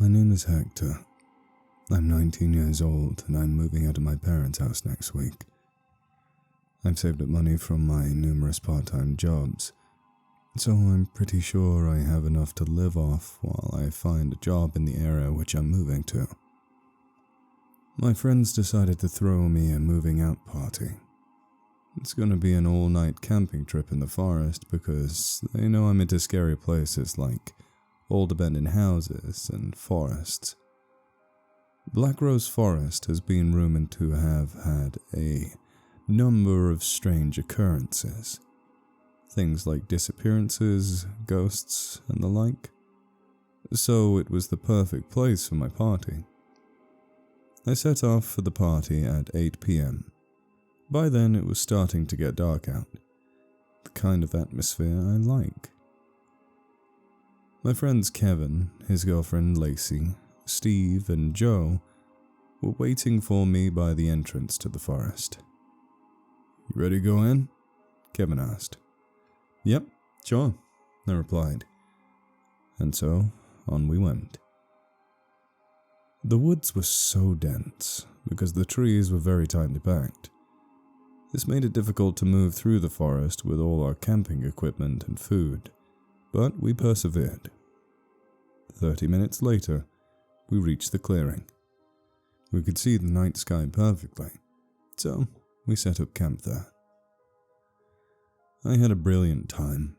My name is Hector. I'm 19 years old and I'm moving out of my parents' house next week. I've saved up money from my numerous part-time jobs, so I'm pretty sure I have enough to live off while I find a job in the area which I'm moving to. My friends decided to throw me a moving out party. It's going to be an all-night camping trip in the forest because they know I'm into scary places like old abandoned houses and forests. Blackrose Forest has been rumored to have had a number of strange occurrences. Things like disappearances, ghosts, and the like. So it was the perfect place for my party. I set off for the party at 8 p.m. By then it was starting to get dark out. The kind of atmosphere I like. My friends Kevin, his girlfriend Lacey, Steve, and Joe were waiting for me by the entrance to the forest. "You ready to go in?" Kevin asked. "Yep, sure," I replied. And so, on we went. The woods were so dense because the trees were very tightly packed. This made it difficult to move through the forest with all our camping equipment and food, but we persevered. 30 minutes later, we reached the clearing. We could see the night sky perfectly, so we set up camp there. I had a brilliant time.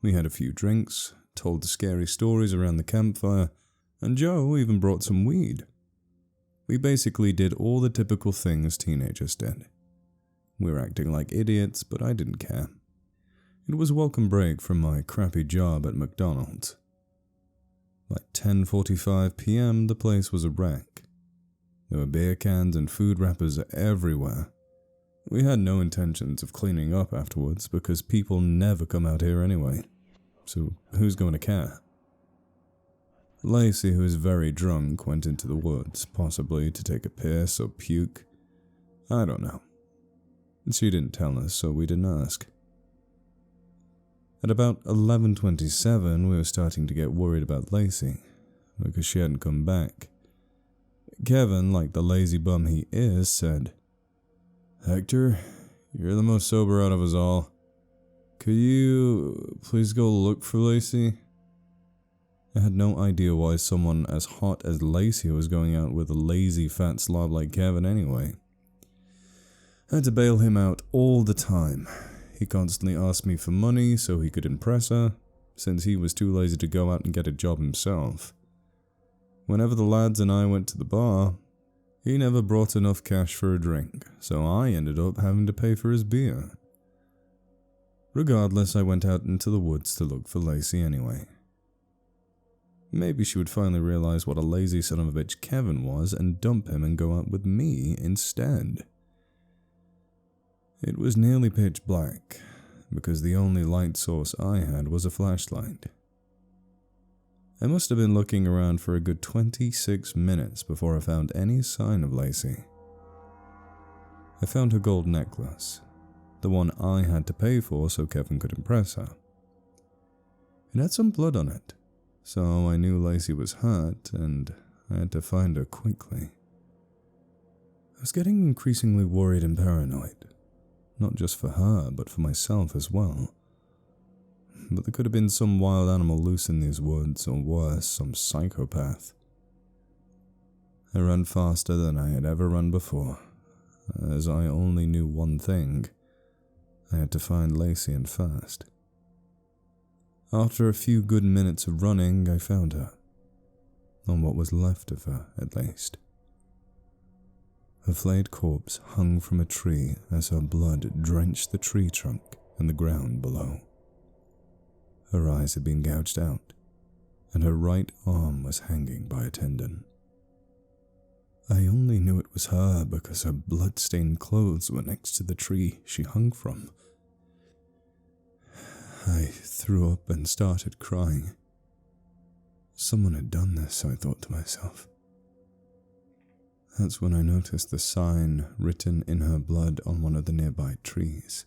We had a few drinks, told scary stories around the campfire, and Joe even brought some weed. We basically did all the typical things teenagers did. We were acting like idiots, but I didn't care. It was a welcome break from my crappy job at McDonald's. By 10:45 p.m., the place was a wreck. There were beer cans and food wrappers everywhere. We had no intentions of cleaning up afterwards because people never come out here anyway. So who's going to care? Lacey, who was very drunk, went into the woods, possibly to take a piss or puke. I don't know. She didn't tell us, so we didn't ask. At about 11:27, we were starting to get worried about Lacey, because she hadn't come back. Kevin, like the lazy bum he is, said, "Hector, you're the most sober out of us all. Could you please go look for Lacey?" I had no idea why someone as hot as Lacey was going out with a lazy fat slob like Kevin anyway. I had to bail him out all the time. He constantly asked me for money so he could impress her, since he was too lazy to go out and get a job himself. Whenever the lads and I went to the bar, he never brought enough cash for a drink, so I ended up having to pay for his beer. Regardless, I went out into the woods to look for Lacey anyway. Maybe she would finally realize what a lazy son of a bitch Kevin was and dump him and go out with me instead. It was nearly pitch black, because the only light source I had was a flashlight. I must have been looking around for a good 26 minutes before I found any sign of Lacey. I found her gold necklace, the one I had to pay for so Kevin could impress her. It had some blood on it, so I knew Lacey was hurt and I had to find her quickly. I was getting increasingly worried and paranoid. Not just for her, but for myself as well. But there could have been some wild animal loose in these woods, or worse, some psychopath. I ran faster than I had ever run before, as I only knew one thing. I had to find Lacey and fast. After a few good minutes of running, I found her. On what was left of her, at least. Her flayed corpse hung from a tree as her blood drenched the tree trunk and the ground below. Her eyes had been gouged out, and her right arm was hanging by a tendon. I only knew it was her because her blood-stained clothes were next to the tree she hung from. I threw up and started crying. Someone had done this, I thought to myself. That's when I noticed the sign written in her blood on one of the nearby trees.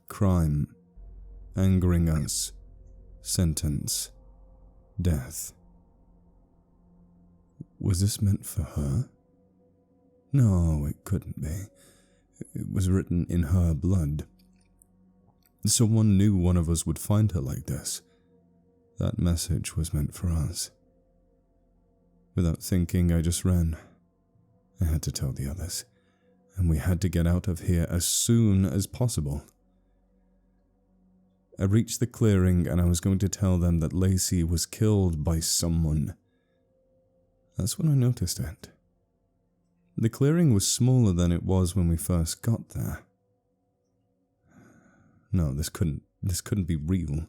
Crime, angering us, sentence, death. Was this meant for her? No, it couldn't be. It was written in her blood. Someone knew one of us would find her like this. That message was meant for us. Without thinking, I just ran. I had to tell the others, and we had to get out of here as soon as possible. I reached the clearing and I was going to tell them that Lacey was killed by someone. That's when I noticed it. The clearing was smaller than it was when we first got there. No, this couldn't be real.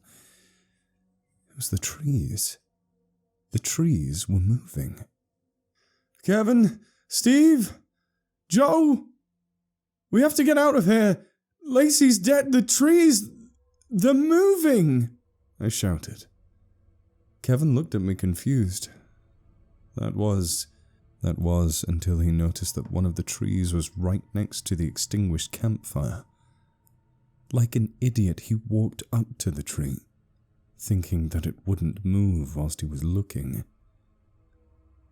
It was the trees. The trees were moving. Kevin, Steve, Joe, we have to get out of here. Lacey's dead. The trees, they're moving, I shouted. Kevin looked at me confused. That was until he noticed that one of the trees was right next to the extinguished campfire. Like an idiot, he walked up to the tree, thinking that it wouldn't move whilst he was looking.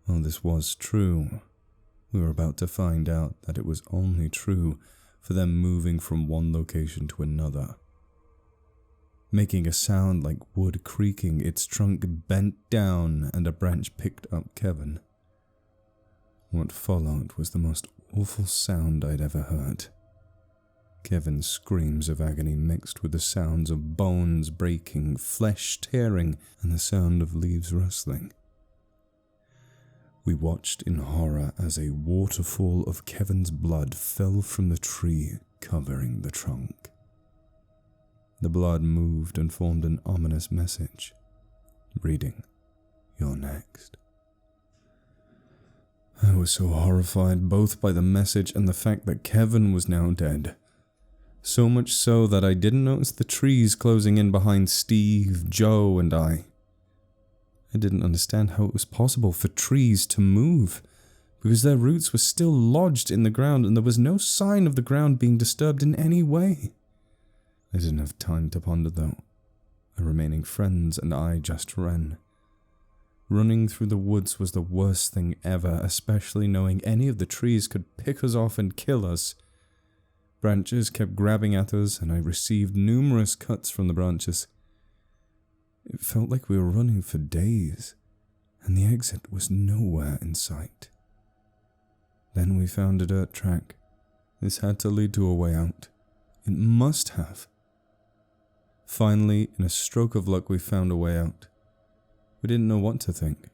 Well, this was true. We were about to find out that it was only true for them moving from one location to another. Making a sound like wood creaking, its trunk bent down and a branch picked up Kevin. What followed was the most awful sound I'd ever heard. Kevin's screams of agony mixed with the sounds of bones breaking, flesh tearing, and the sound of leaves rustling. We watched in horror as a waterfall of Kevin's blood fell from the tree, covering the trunk. The blood moved and formed an ominous message, reading, "You're next." I was so horrified both by the message and the fact that Kevin was now dead. So much so that I didn't notice the trees closing in behind Steve, Joe, and I. I didn't understand how it was possible for trees to move, because their roots were still lodged in the ground and there was no sign of the ground being disturbed in any way. I didn't have time to ponder though. My remaining friends and I just ran. Running through the woods was the worst thing ever, especially knowing any of the trees could pick us off and kill us. Branches kept grabbing at us, and I received numerous cuts from the branches. It felt like we were running for days, and the exit was nowhere in sight. Then we found a dirt track. This had to lead to a way out. It must have. Finally, in a stroke of luck, we found a way out. We didn't know what to think.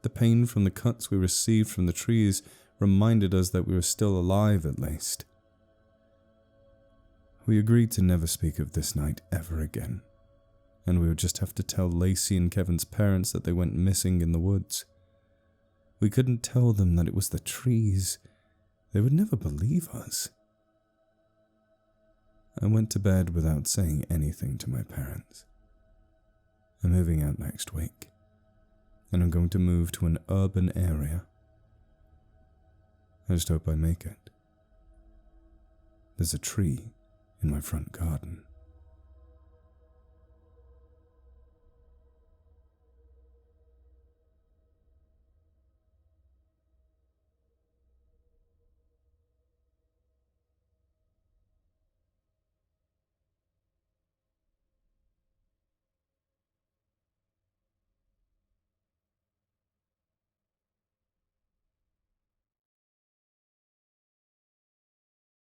The pain from the cuts we received from the trees reminded us that we were still alive at least. We agreed to never speak of this night ever again, and we would just have to tell Lacey and Kevin's parents that they went missing in the woods. We couldn't tell them that it was the trees. They would never believe us. I went to bed without saying anything to my parents. I'm moving out next week, and I'm going to move to an urban area. I just hope I make it. There's a tree in my front garden.